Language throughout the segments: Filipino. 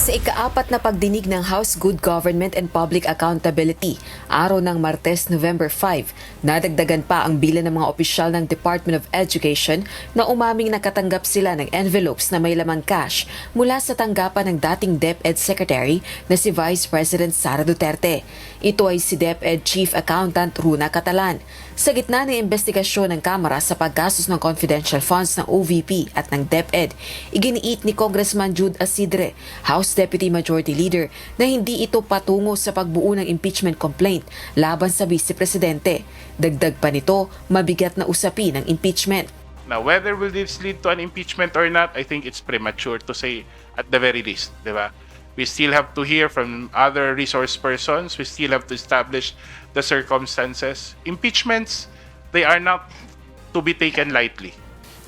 Sa ika-4 na pagdinig ng House Good Government and Public Accountability, araw ng Martes, November 5, nadagdagan pa ang bilang ng mga opisyal ng Department of Education na umaming nakatanggap sila ng envelopes na may lamang cash mula sa tanggapan ng dating DepEd Secretary na si Vice President Sara Duterte. Ito ay si DepEd Chief Accountant Runa Catalan. Sa gitna ng investigasyon ng Kamara sa paggastos ng confidential funds ng OVP at ng DepEd, iginiit ni Congressman Jude Asidre, House Deputy Majority Leader, na hindi ito patungo sa pagbuo ng impeachment complaint laban sa Vice Presidente. Dagdag pa nito, mabigat na usapin ng impeachment. Now, whether will this lead to an impeachment or not, I think it's premature to say at the very least, di ba? We still have to hear from other resource persons. We still have to establish the circumstances. Impeachments, they are not to be taken lightly.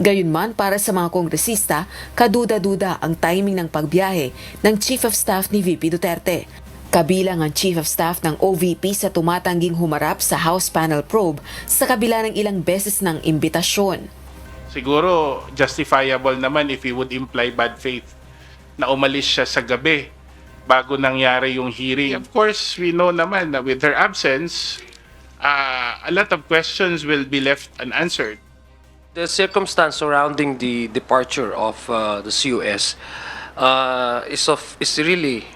Gayunman, para sa mga kongresista, kaduda-duda ang timing ng pagbiyahe ng Chief of Staff ni VP Duterte. Kabilang ang Chief of Staff ng OVP sa tumatangging humarap sa House Panel Probe sa kabila ng ilang beses ng imbitasyon. Siguro justifiable naman if he would imply bad faith na umalis siya sa gabi bago nangyari yung hearing. Of course, we know naman na with her absence, a lot of questions will be left unanswered. The circumstance surrounding the departure of the CUS is really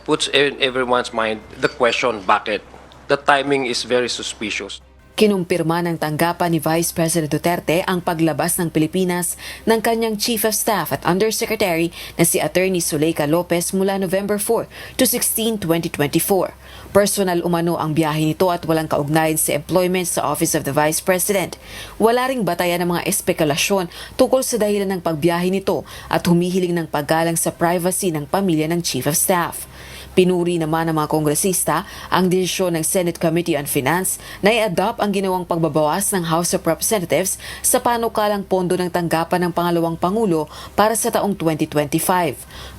puts in everyone's mind the question bakit. The timing is very suspicious. Kinumpirma ng tanggapan ni Vice President Duterte ang paglabas ng Pilipinas ng kanyang Chief of Staff at Undersecretary na si Attorney Zuleika Lopez mula November 4 to 16, 2024. Personal umano ang biyahe nito at walang kaugnayan sa employment sa Office of the Vice President. Wala ring batayan ng mga espekulasyon tungkol sa dahilan ng pagbiyahe nito at humihiling ng paggalang sa privacy ng pamilya ng Chief of Staff. Pinuri naman ng mga kongresista ang desisyon ng Senate Committee on Finance na i-adopt ang ginawang pagbabawas ng House of Representatives sa panukalang pondo ng tanggapan ng pangalawang Pangulo para sa taong 2025.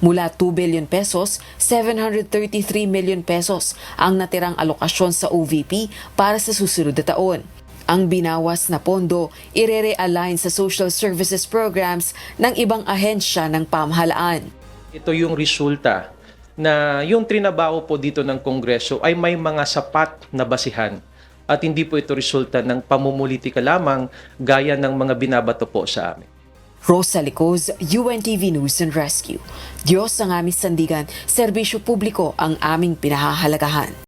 Mula 2 billion pesos, 733 million pesos ang natirang alokasyon sa OVP para sa susunod na taon. Ang binawas na pondo ire-realign sa social services programs ng ibang ahensya ng pamahalaan. Ito yung resulta na yung trinabaho po dito ng Kongreso ay may mga sapat na basihan at hindi po ito resulta ng pamumulitika lamang gaya ng mga binabato po sa amin. Rosa Licoz, UNTV News and Rescue. Diyos ang aming sandigan, serbisyo publiko ang aming pinahahalagahan.